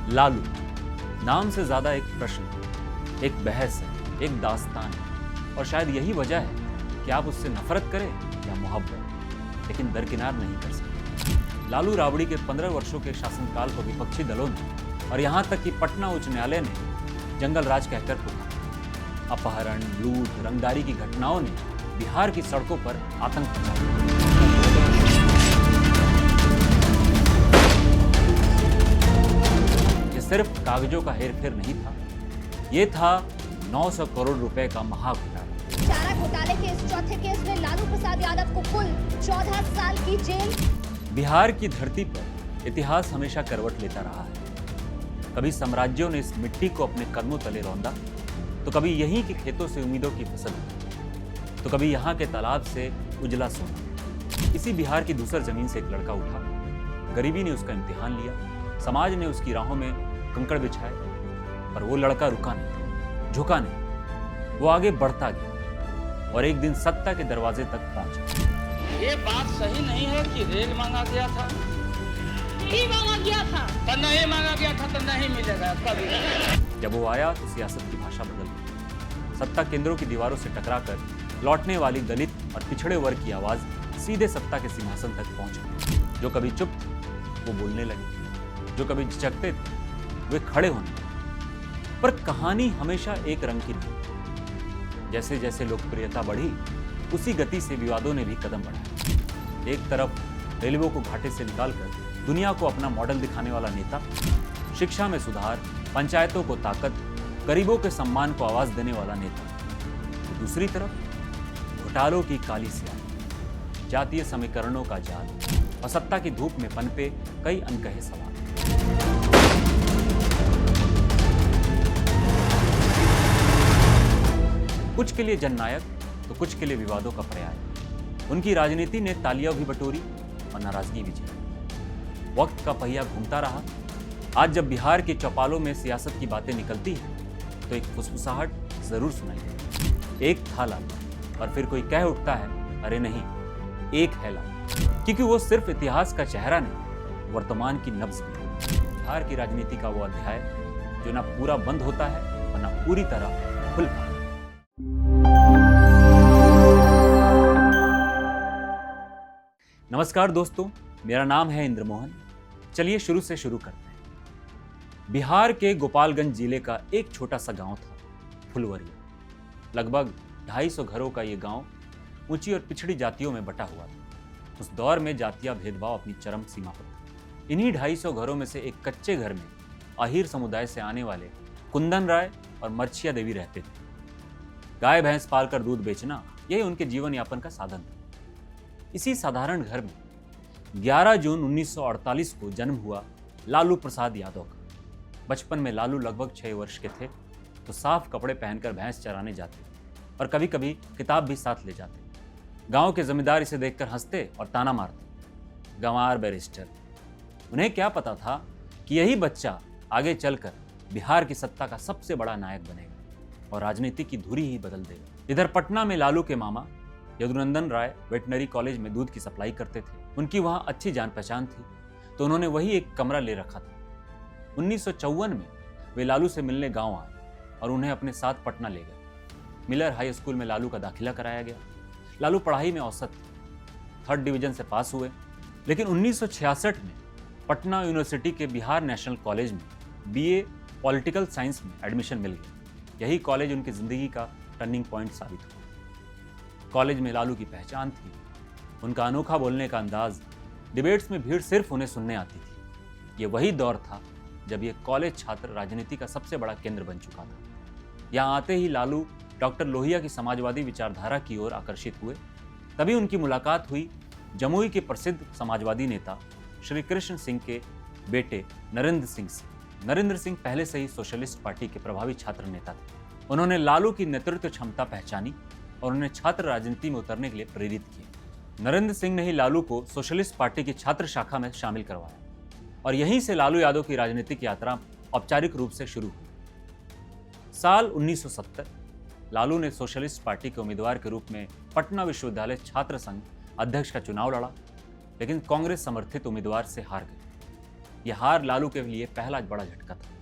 लालू नाम से ज्यादा एक प्रश्न, एक बहस है, एक दास्तान है। और शायद यही वजह है कि आप उससे नफरत करें या मोहब्बत, लेकिन दरकिनार नहीं कर सकते। लालू राबड़ी के 15 वर्षों के शासनकाल को विपक्षी दलों ने और यहां तक कि पटना उच्च न्यायालय ने जंगल राज कहकर पुकारा। अपहरण, लूट, रंगदारी की घटनाओं ने बिहार की सड़कों पर आतंक मचा दिया। सिर्फ कागजों का हेरफेर नहीं था, ये था 900 करोड़ रुपए का महाघोटाला। चारा घोटाले के इस चौथे केस में लालू प्रसाद यादव को कुल 14 साल की जेल। बिहार की धरती पर इतिहास हमेशा करवट लेता रहा है। कभी साम्राज्यों ने इस मिट्टी को अपने कदमों तले रौंदा, तो कभी यहीं के खेतों से उम्मीदों की फसल, तो कभी यहाँ के तालाब से उजला सोना। इसी बिहार की दूसर जमीन से एक लड़का उठा। गरीबी ने उसका इम्तिहान लिया, समाज ने उसकी राहों में कंकड़ बिछाए, पर वो लड़का रुका नहीं, झुका नहीं। वो आगे बढ़ता गया और एक दिन सत्ता के दरवाजे तक पहुंचा। ये बात सही नहीं है कि रेल मांगा गया था, नहीं मांगा गया था, तो नहीं मांगा गया था तो नहीं मिलेगा कभी। जब वो आया तो सियासत की भाषा बदल गई। सत्ता केंद्रों की दीवारों से टकराकर लौटने वाली दलित और पिछड़े वर्ग की आवाज सीधे सत्ता के सिंहासन तक पहुंची। जो कभी चुप थे वो बोलने लगे, जो कभी झिझकते थे वे खड़े होने लगे। पर कहानी हमेशा एक रंग की नहीं। जैसे जैसे लोकप्रियता बढ़ी, उसी गति से विवादों ने भी कदम बढ़ाया। एक तरफ रेलवे को घाटे से निकालकर दुनिया को अपना मॉडल दिखाने वाला नेता, शिक्षा में सुधार, पंचायतों को ताकत, गरीबों के सम्मान को आवाज देने वाला नेता, तो दूसरी तरफ घोटालों की काली स्याही, जातीय समीकरणों का जाल और सत्ता की धूप में पनपे कई अनकहे सवाल। कुछ के लिए जननायक तो कुछ के लिए विवादों का पर्याय। उनकी राजनीति ने तालियां भी बटोरी और नाराजगी भी झेली। वक्त का पहिया घूमता रहा। आज जब बिहार के चौपालों में सियासत की बातें निकलती हैं तो एक फुसफुसाहट जरूर सुनाई देती। एक था लालू, और फिर कोई कह उठता है, अरे नहीं, एक है लालू। क्योंकि वो सिर्फ इतिहास का चेहरा नहीं, वर्तमान की नब्ज भी। बिहार की राजनीति का वो अध्याय जो ना पूरा बंद होता है और ना पूरी तरह खुल पाता है। नमस्कार दोस्तों, मेरा नाम है इंद्र मोहन। चलिए शुरू से शुरू करते हैं। बिहार के गोपालगंज जिले का एक छोटा सा गांव था, फुलवरिया। लगभग 250 घरों का ये गांव ऊंची और पिछड़ी जातियों में बटा हुआ था। उस दौर में जातीय भेदभाव अपनी चरम सीमा पर था। इन्हीं 250 घरों में से एक कच्चे घर में आहिर समुदाय से आने वाले कुंदन राय और मर्छिया देवी रहते थे। गाय भैंस पालकर दूध बेचना, यही उनके जीवन यापन का साधन था। इसी साधारण घर में 11 जून 1948 को जन्म हुआ लालू प्रसाद यादव का। बचपन में लालू लगभग 6 वर्ष के थे तो साफ कपड़े पहनकर भैंस चराने जाते और कभी कभी किताब भी साथ ले जाते। गांव के जमींदार इसे देखकर हंसते और ताना मारते, गंवार बैरिस्टर। उन्हें क्या पता था कि यही बच्चा आगे चलकर बिहार की सत्ता का सबसे बड़ा नायक बनेगा और राजनीति की धुरी ही बदल देगा। इधर पटना में लालू के मामा यदुनंदन राय वेटनरी कॉलेज में दूध की सप्लाई करते थे। उनकी वहां अच्छी जान पहचान थी तो उन्होंने वही एक कमरा ले रखा था। 1954 में वे लालू से मिलने गांव आए और उन्हें अपने साथ पटना ले गए। मिलर हाई स्कूल में लालू का दाखिला कराया गया। लालू पढ़ाई में औसत थे, 3rd डिवीजन से पास हुए। लेकिन 1966 में पटना यूनिवर्सिटी के बिहार नेशनल कॉलेज में BA पॉलिटिकल साइंस में एडमिशन मिल गया। यही कॉलेज उनकी जिंदगी का टर्निंग पॉइंट साबित हुआ। कॉलेज में लालू की पहचान थी, उनका अनोखा बोलने का अंदाज, डिबेट्स में भीड़ सिर्फ उन्हें सुनने आती थी। ये वही दौर था जब ये कॉलेज छात्र राजनीति का सबसे बड़ा केंद्र बन चुका था। यहाँ आते ही लालू डॉक्टर लोहिया की समाजवादी विचारधारा की ओर आकर्षित हुए। तभी उनकी मुलाकात हुई जमुई के प्रसिद्ध समाजवादी नेता श्री कृष्ण सिंह के बेटे नरेंद्र सिंह से। नरेंद्र सिंह पहले से ही सोशलिस्ट पार्टी के प्रभावी छात्र नेता थे। उन्होंने लालू की नेतृत्व क्षमता पहचानी और उन्हें छात्र राजनीति में उतरने के लिए प्रेरित किया। नरेंद्र सिंह ने ही लालू को सोशलिस्ट पार्टी की छात्र शाखा में शामिल करवाया और यहीं से लालू यादव की राजनीतिक यात्रा औपचारिक रूप से शुरू हुई। साल 1970 लालू ने सोशलिस्ट पार्टी के उम्मीदवार के रूप में पटना विश्वविद्यालय छात्र संघ अध्यक्ष का चुनाव लड़ा, लेकिन कांग्रेस समर्थित उम्मीदवार से हार गए। यह हार लालू के लिए पहला बड़ा झटका था।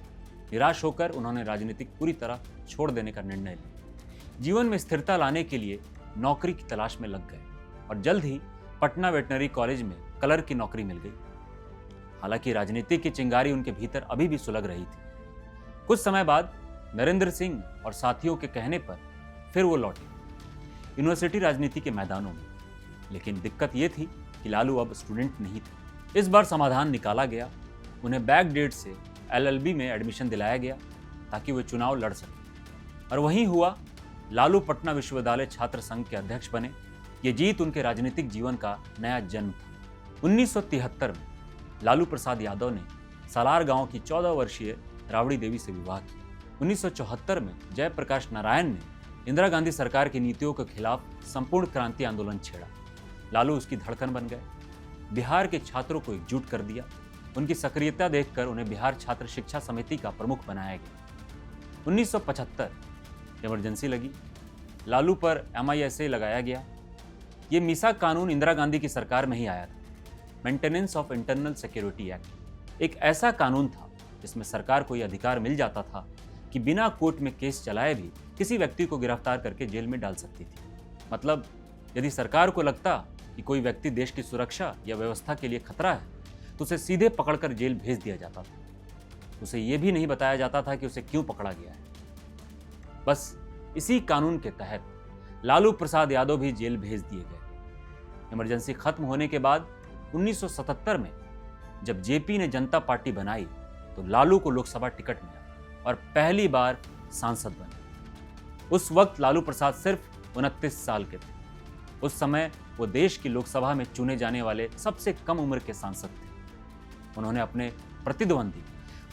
निराश होकर उन्होंने राजनीतिक पूरी तरह छोड़ देने का निर्णय लिया। जीवन में स्थिरता लाने के लिए नौकरी की तलाश में लग गए और जल्द ही पटना वेटनरी कॉलेज में कलर की नौकरी मिल गई। हालांकि राजनीति की चिंगारी उनके भीतर अभी भी सुलग रही थी। कुछ समय बाद नरेंद्र सिंह और साथियों के कहने पर फिर वो लौटे यूनिवर्सिटी राजनीति के मैदानों में। लेकिन दिक्कत ये थी कि लालू अब स्टूडेंट नहीं थे। इस बार समाधान निकाला गया। उन्हें बैक डेट से LLB में एडमिशन दिलाया गया ताकि वे चुनाव लड़ सकें। और वहीं हुआ। लालू पटना विश्वविद्यालय छात्र संघ के अध्यक्ष बने। ये जीत उनके राजनीतिक जीवन का नया जन्म था। 1973 में लालू प्रसाद यादव ने सालार गांव की 14 वर्षीय राबड़ी देवी से विवाह किया। 1974 में जयप्रकाश नारायण ने इंदिरा गांधी सरकार की नीतियों के खिलाफ संपूर्ण क्रांति आंदोलन छेड़ा। लालू उसकी धड़कन बन गए। बिहार के छात्रों को एकजुट कर दिया। उनकी सक्रियता देखकर उन्हें बिहार छात्र शिक्षा समिति का प्रमुख बनाया गया। 1975 इमरजेंसी लगी। लालू पर MISA लगाया गया। ये मीसा कानून इंदिरा गांधी की सरकार में ही आया था। Maintenance of internal security act एक ऐसा कानून था जिसमें सरकार को यह अधिकार मिल जाता था कि बिना कोर्ट में केस चलाए भी किसी व्यक्ति को गिरफ्तार करके जेल में डाल सकती थी। मतलब यदि सरकार को लगता कि कोई व्यक्ति देश की सुरक्षा या व्यवस्था के लिए खतरा है तो उसे सीधे पकड़कर जेल भेज दिया जाता था। उसे यह भी नहीं बताया जाता था कि उसे क्यों पकड़ा गया है। बस इसी कानून के तहत लालू प्रसाद यादव भी जेल भेज दिए गए। इमरजेंसी खत्म होने के बाद 1977 में जब जेपी ने जनता पार्टी बनाई तो लालू को लोकसभा टिकट मिला और पहली बार सांसद बने। उस वक्त लालू प्रसाद सिर्फ 29 साल के थे। उस समय वो देश की लोकसभा में चुने जाने वाले सबसे कम उम्र के सांसद थे। उन्होंने अपने प्रतिद्वंदी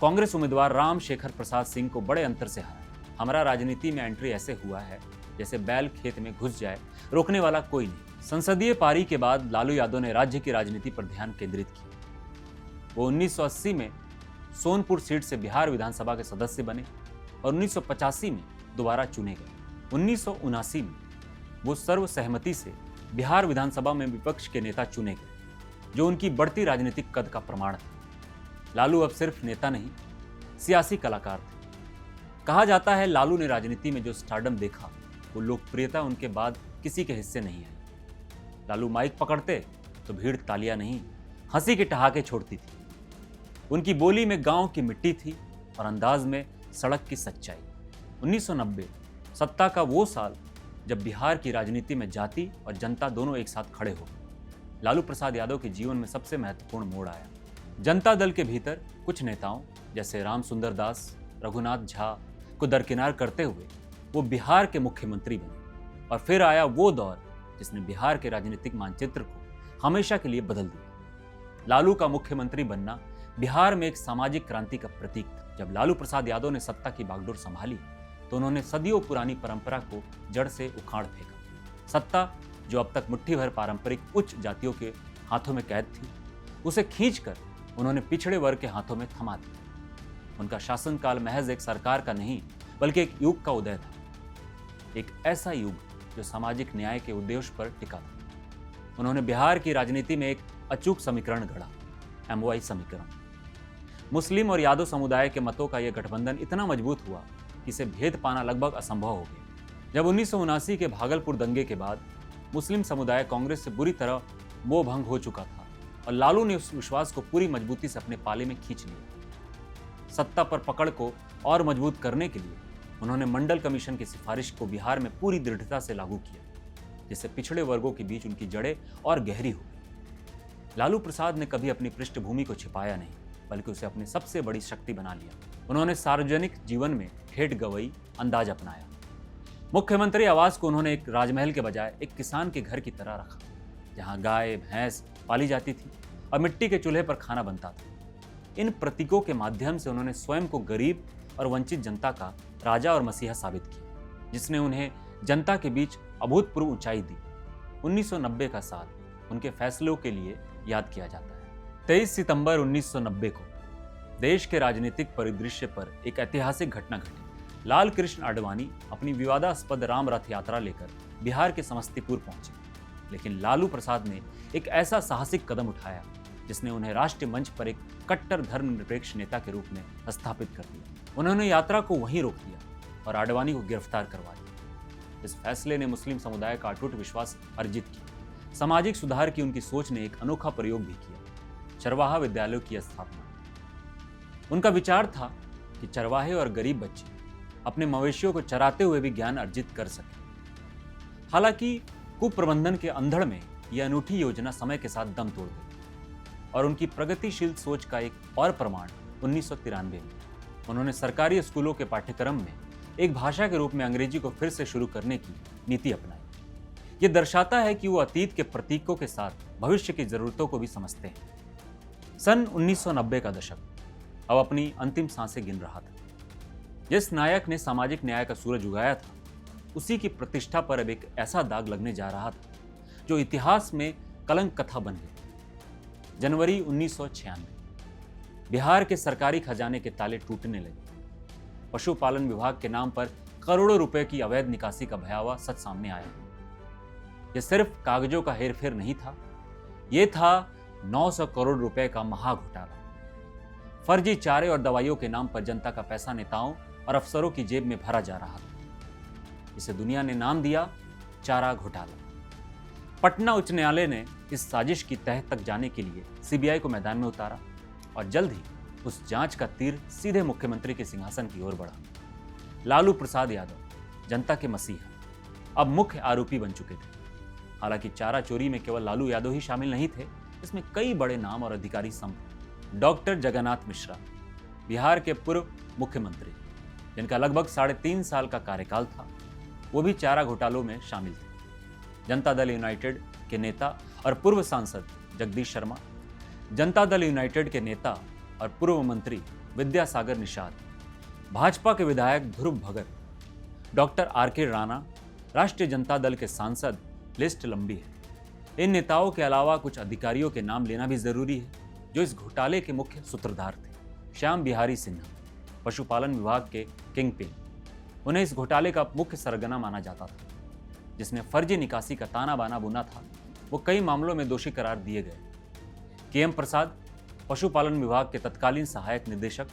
कांग्रेस उम्मीदवार राम शेखर प्रसाद सिंह को बड़े अंतर से हराया। हमारा राजनीति में एंट्री ऐसे हुआ है जैसे बैल खेत में घुस जाए, रोकने वाला कोई नहीं। संसदीय पारी के बाद लालू यादव ने राज्य की राजनीति पर ध्यान केंद्रित किया। वो 1980 में सोनपुर सीट से बिहार विधानसभा के सदस्य बने और 1985 में दोबारा चुने गए। 1979 में वो सर्वसहमति से बिहार विधानसभा में विपक्ष के नेता चुने गए, जो उनकी बढ़ती राजनीतिक कद का प्रमाण था। लालू अब सिर्फ नेता नहीं, सियासी कलाकार थे। कहा जाता है लालू ने राजनीति में जो स्टारडम देखा वो लोकप्रियता उनके बाद किसी के हिस्से नहीं आई। लालू माइक पकड़ते तो भीड़ तालियां नहीं, हंसी के ठहाके छोड़ती थी। उनकी बोली में गांव की मिट्टी थी और अंदाज में सड़क की सच्चाई। 1990 सत्ता का वो साल जब बिहार की राजनीति में जाति और जनता दोनों एक साथ खड़े हो गए। लालू प्रसाद यादव के जीवन में सबसे महत्वपूर्ण मोड़ आया। जनता दल के भीतर कुछ नेताओं जैसे राम सुंदर दास, रघुनाथ झा को दरकिनार करते हुए वो बिहार के मुख्यमंत्री बने। और फिर आया वो दौर जिसने बिहार के राजनीतिक मानचित्र को हमेशा के लिए बदल दिया। लालू का मुख्यमंत्री बनना बिहार में एक सामाजिक क्रांति का प्रतीक था। जब लालू प्रसाद यादव ने सत्ता की बागडोर संभाली तो उन्होंने सदियों पुरानी परंपरा को जड़ से उखाड़ फेंका। सत्ता जो अब तक मुट्ठी भर पारंपरिक उच्च जातियों के हाथों में कैद थी, उसे खींचकर उन्होंने पिछड़े वर्ग के हाथों में थमा दिया। उनका शासनकाल महज एक सरकार का नहीं बल्कि एक युग का उदय था। एक ऐसा युग जो सामाजिक न्याय के उद्देश्य पर टिका था। उन्होंने बिहार की राजनीति में एक अचूक समीकरण गढ़ा, MOI समीकरण। मुस्लिम और यादव समुदाय के मतों का यह गठबंधन इतना मजबूत हुआ कि इसे भेद पाना लगभग असंभव हो गया। जब 1979 के भागलपुर दंगे के बाद मुस्लिम समुदाय कांग्रेस से बुरी तरह मोह भंग हो चुका था और लालू ने उस विश्वास को पूरी मजबूती से अपने पाले में खींच लिया। सत्ता पर पकड़ को और मजबूत करने के लिए उन्होंने मंडल कमीशन की सिफारिश को बिहार में पूरी दृढ़ता से लागू किया, जिससे पिछड़े वर्गों के बीच उनकी जड़ें और गहरी हो गई। लालू प्रसाद ने कभी अपनी पृष्ठभूमि को छिपाया नहीं, बल्कि उसे अपनी सबसे बड़ी शक्ति बना लिया। उन्होंने सार्वजनिक जीवन में ठेठ गवई अंदाज अपनाया। मुख्यमंत्री आवास को उन्होंने एक राजमहल के बजाय एक किसान के घर की तरह रखा, जहां गाय भैंस पाली जाती थी और मिट्टी के चूल्हे पर खाना बनता था। इन प्रतीकों के माध्यम से उन्होंने स्वयं को गरीब और वंचित जनता का राजा और मसीहा साबित किया, जिसने उन्हें जनता के बीच अभूतपूर्व ऊंचाई दी। 1990 का साल उनके फैसलों के लिए याद किया जाता है। 23 सितंबर 1990 को देश के राजनीतिक परिदृश्य पर एक ऐतिहासिक घटना घटी। लाल कृष्ण आडवाणी अपनी विवादास्पद राम रथ यात्रा लेकर बिहार के समस्तीपुर पहुंचे, लेकिन लालू प्रसाद ने एक ऐसा साहसिक कदम उठाया जिसने उन्हें राष्ट्रीय मंच पर एक कट्टर धर्मनिरपेक्ष नेता के रूप में स्थापित कर दिया। उन्होंने यात्रा को वहीं रोक दिया और आडवाणी को गिरफ्तार करवा दिया। इस फैसले ने मुस्लिम समुदाय का अटूट विश्वास अर्जित किया। सामाजिक सुधार की उनकी सोच ने एक अनोखा प्रयोग भी किया, चरवाहा विद्यालयों की स्थापना। उनका विचार था कि चरवाहे और गरीब बच्चे अपने मवेशियों को चराते हुए भी ज्ञान अर्जित कर सके। हालांकि कुप्रबंधन के अंधड़ में यह अनूठी योजना समय के साथ दम तोड़ गई और उनकी प्रगतिशील सोच का एक और प्रमाण 1993 में उन्होंने सरकारी स्कूलों के पाठ्यक्रम में एक भाषा के रूप में अंग्रेजी को फिर से शुरू करने की नीति अपनाई। यह दर्शाता है कि वो अतीत के प्रतीकों के साथ भविष्य की जरूरतों को भी समझते हैं। सन 1990 का दशक अब अपनी अंतिम सांसें गिन रहा था। जिस नायक ने सामाजिक न्याय का सूरज उगाया था, उसी की प्रतिष्ठा पर अब एक ऐसा दाग लगने जा रहा था जो इतिहास में कलंक कथा बन गई। जनवरी 1996 बिहार के सरकारी खजाने के ताले टूटने लगे। पशुपालन विभाग के नाम पर करोड़ों रुपए की अवैध निकासी का भयावह सच सामने आया। यह सिर्फ कागजों का हेरफेर नहीं था, यह था 900 करोड़ रुपए का महाघोटाला। फर्जी चारे और दवाइयों के नाम पर जनता का पैसा नेताओं और अफसरों की जेब में भरा जा रहा था। इसे दुनिया ने नाम दिया चारा घोटाला। पटना उच्च न्यायालय ने इस साजिश की तह तक जाने के लिए सीबीआई को मैदान में उतारा और जल्द ही उस जांच का तीर सीधे मुख्यमंत्री के सिंहासन की ओर बढ़ा। लालू प्रसाद यादव, जनता के मसीहा, अब मुख्य आरोपी बन चुके थे। हालांकि चारा चोरी में केवल लालू यादव ही शामिल नहीं थे, इसमें कई बड़े नाम और अधिकारी संभव। डॉक्टर जगन्नाथ मिश्रा, बिहार के पूर्व मुख्यमंत्री, जिनका लगभग 3.5 साल का कार्यकाल था, वो भी चारा घोटालों में शामिल थे। जनता दल यूनाइटेड के नेता और पूर्व सांसद जगदीश शर्मा, जनता दल यूनाइटेड के नेता और पूर्व मंत्री विद्यासागर निषाद, भाजपा के विधायक ध्रुव भगत, डॉक्टर आर.के. राणा, राष्ट्रीय जनता दल के सांसद, लिस्ट लंबी है। इन नेताओं के अलावा कुछ अधिकारियों के नाम लेना भी जरूरी है जो इस घोटाले के मुख्य सूत्रधार थे। श्याम बिहारी सिन्हा, पशुपालन विभाग के किंग पिन, उन्हें इस घोटाले का मुख्य सरगना माना जाता था। जिसने फर्जी निकासी का ताना बाना बुना था, वो कई मामलों में दोषी करार दिए गए। के.एम. प्रसाद, पशुपालन विभाग के तत्कालीन सहायक निदेशक,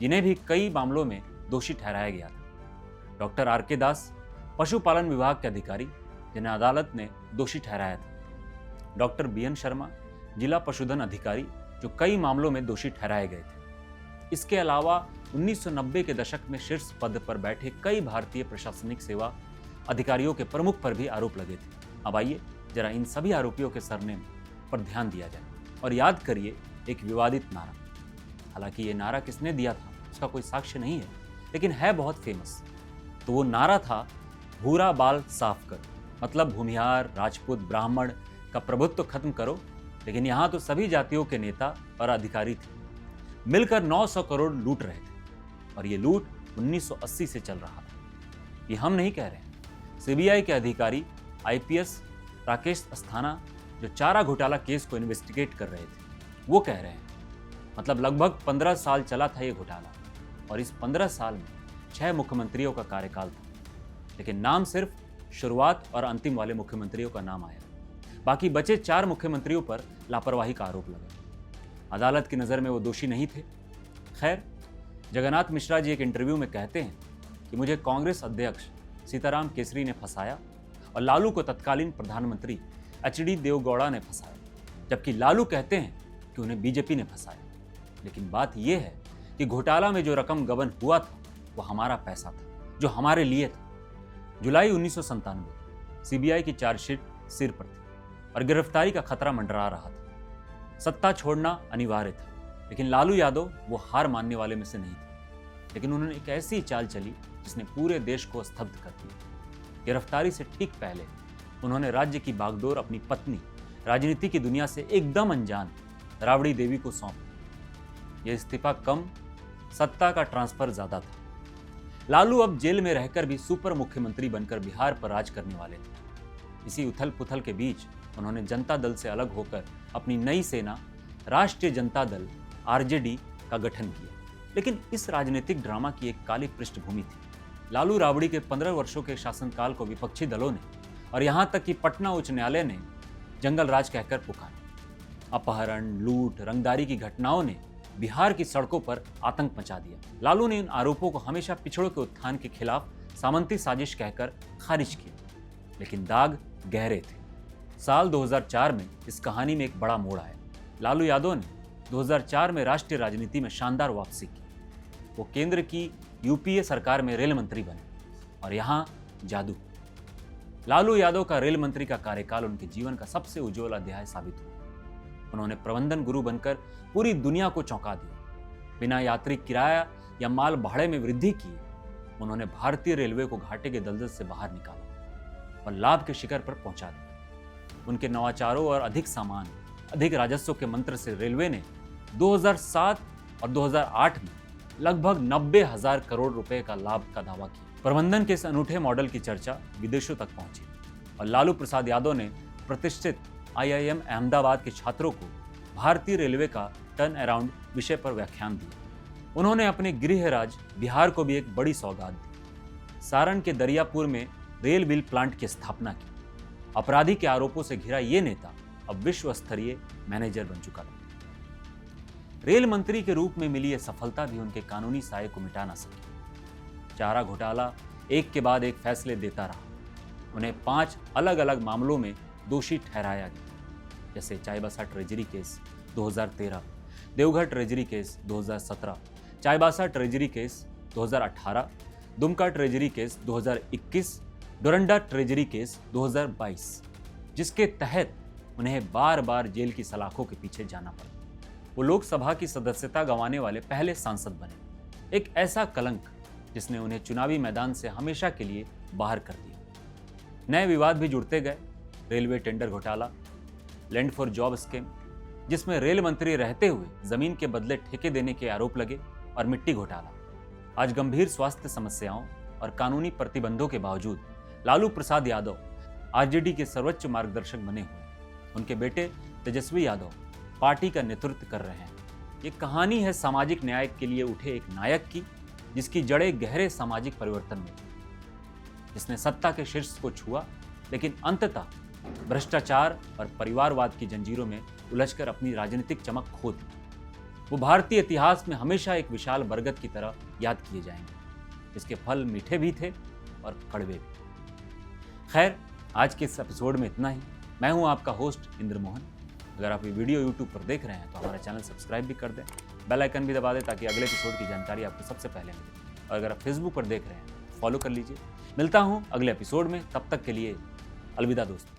जिन्हें भी कई मामलों में दोषी ठहराया गया था। Doctor R K. दास, पशुपालन विभाग के अधिकारी, जिन्हें अदालत ने दोषी ठहराया था। Doctor BN. शर्मा, जिला पशुधन अधिकारी, जो कई मामलों में दोषी ठहराए गए थे। इसके अलावा 1990 के दशक में शीर्ष पद पर बैठे कई भारतीय प्रशासनिक सेवा अधिकारियों के प्रमुख पर भी आरोप लगे थे। अब आइए जरा इन सभी आरोपियों के सरनेम पर ध्यान दिया जाए और याद करिए एक विवादित नारा। हालांकि ये नारा किसने दिया था उसका कोई साक्ष्य नहीं है, लेकिन है बहुत फेमस। तो वो नारा था, भूरा बाल साफ कर, मतलब भूमिहार, राजपूत, ब्राह्मण का प्रभुत्व खत्म करो। लेकिन यहाँ तो सभी जातियों के नेता और अधिकारी थे, मिलकर 900 करोड़ लूट रहे थे और ये लूट 1980 से चल रहा था। ये हम नहीं कह रहे हैं, सीबीआई के अधिकारी आईपीएस राकेश अस्थाना, जो चारा घोटाला केस को इन्वेस्टिगेट कर रहे थे, वो कह रहे हैं। मतलब लगभग 15 साल चला था ये घोटाला और इस 15 साल में 6 मुख्यमंत्रियों का कार्यकाल था, लेकिन नाम सिर्फ शुरुआत और अंतिम वाले मुख्यमंत्रियों का नाम आया। बाकी बचे 4 मुख्यमंत्रियों पर लापरवाही का आरोप लगा। अदालत की नज़र में वो दोषी नहीं थे। खैर, जगन्नाथ मिश्रा जी एक इंटरव्यू में कहते हैं कि मुझे कांग्रेस अध्यक्ष सीताराम केसरी ने फंसाया और लालू को तत्कालीन प्रधानमंत्री एच.डी. देवगौड़ा ने फंसाया, जबकि लालू कहते हैं कि उन्हें बीजेपी ने फंसाया। लेकिन बात यह है कि घोटाला में जो रकम गबन हुआ था वो हमारा पैसा था, जो हमारे लिए था। जुलाई 1997 सीबीआई की चार्जशीट सिर पर थी और गिरफ्तारी का खतरा मंडरा रहा था। सत्ता छोड़ना अनिवार्य था, लेकिन लालू यादव वो हार मानने वाले में से नहीं थे। लेकिन उन्होंने एक ऐसी चाल चली जिसने पूरे देश को स्तब्ध कर दिया। गिरफ्तारी से ठीक पहले उन्होंने राज्य की बागडोर अपनी पत्नी, राजनीति की दुनिया से एकदम अनजान राबड़ी देवी को सौंप। यह इस्तीफा कम, सत्ता का ट्रांसफर ज्यादा था। लालू अब जेल में रहकर भी सुपर मुख्यमंत्री बनकर बिहार पर राज करने वाले थे। इसी उथल पुथल के बीच उन्होंने जनता दल से अलग होकर अपनी नई सेना राष्ट्रीय जनता दल आरजेडी का गठन किया। लेकिन इस राजनीतिक ड्रामा की एक काली पृष्ठभूमि थी। लालू राबड़ी के 15 वर्षों के शासनकाल को विपक्षी दलों ने और यहां तक कि पटना उच्च न्यायालय ने जंगल राज कहकर पुकारा। अपहरण, लूट, रंगदारी की घटनाओं ने बिहार की सड़कों पर आतंक मचा दिया। लालू ने इन आरोपों को हमेशा पिछड़ों के उत्थान के खिलाफ सामंती साजिश कहकर खारिज किया, लेकिन दाग गहरे थे। साल 2004 में इस कहानी में एक बड़ा मोड़ आया। लालू यादव ने 2004 में राष्ट्रीय राजनीति में शानदार वापसी की। वो केंद्र की यूपीए सरकार में रेल मंत्री बने और यहाँ जादू। लालू यादव का रेल मंत्री का कार्यकाल उनके जीवन का सबसे उज्जवल अध्याय साबित हुआ। उन्होंने प्रबंधन गुरु बनकर पूरी दुनिया को चौंका दिया। बिना यात्री किराया या माल भाड़े में वृद्धि किए उन्होंने भारतीय रेलवे को घाटे के दलदल से बाहर निकाला और लाभ के शिखर पर पहुंचा दिया। उनके नवाचारों और अधिक सामान, अधिक राजस्व के मंत्र से रेलवे ने 2007 और 2008 में लगभग 90,000 करोड़ रुपए का लाभ का दावा किया। प्रबंधन के इस अनूठे मॉडल की चर्चा विदेशों तक पहुंची और लालू प्रसाद यादव ने प्रतिष्ठित IIM अहमदाबाद के छात्रों को भारतीय रेलवे का टर्न अराउंड विषय पर व्याख्यान दिया। उन्होंने अपने गृह राज्य बिहार को भी एक बड़ी सौगात दी। सारण के दरियापुर में रेल व्हील प्लांट की स्थापना की। अपराधी के आरोपों से घिरा ये नेता अब विश्व स्तरीय मैनेजर बन चुका था। रेल मंत्री के रूप में मिली यह सफलता भी उनके कानूनी साये को मिटा ना सकी। चारा घोटाला एक के बाद एक फैसले देता रहा। उन्हें 5 अलग अलग मामलों में दोषी ठहराया गया, जैसे Chaibasa treasury case 2013, Deoghar treasury case 2017, Chaibasa treasury case 2018, Dumka treasury case 2021, Doranda treasury case 2022, जिसके तहत उन्हें बार बार जेल की सलाखों के पीछे जाना पड़ा। वो लोकसभा की सदस्यता गंवाने वाले पहले सांसद बने। एक ऐसा कलंक जिसने उन्हें चुनावी मैदान से हमेशा के लिए बाहर कर दिया। नए विवाद भी जुड़ते गए। रेलवे टेंडर घोटाला, लैंड फॉर जॉब स्कीम, जिसमें रेल मंत्री रहते हुए जमीन के बदले ठेके देने के आरोप लगे, और मिट्टी घोटाला। आज गंभीर स्वास्थ्य समस्याओं और कानूनी प्रतिबंधों के बावजूद लालू प्रसाद यादव आरजेडी के सर्वोच्च मार्गदर्शक बने हुए। उनके बेटे तेजस्वी यादव पार्टी का नेतृत्व कर रहे हैं। ये कहानी है सामाजिक न्याय के लिए उठे एक नायक की, जिसकी जड़ें गहरे सामाजिक परिवर्तन में थी, जिसने सत्ता के शीर्ष को छुआ, लेकिन अंततः भ्रष्टाचार और परिवारवाद की जंजीरों में उलझकर अपनी राजनीतिक चमक खो दी। वो भारतीय इतिहास में हमेशा एक विशाल बरगद की तरह याद किए जाएंगे, जिसके फल मीठे भी थे और कड़वे भी। खैर, आज के इस एपिसोड में इतना ही। मैं हूं आपका होस्ट इंद्र मोहन। अगर आप ये वीडियो यूट्यूब पर देख रहे हैं तो हमारा चैनल सब्सक्राइब भी कर दें, बेल आइकन भी दबा दें ताकि अगले एपिसोड की जानकारी आपको सबसे पहले मिले। और अगर आप फेसबुक पर देख रहे हैं तो फॉलो कर लीजिए। मिलता हूं अगले एपिसोड में, तब तक के लिए अलविदा दोस्तों।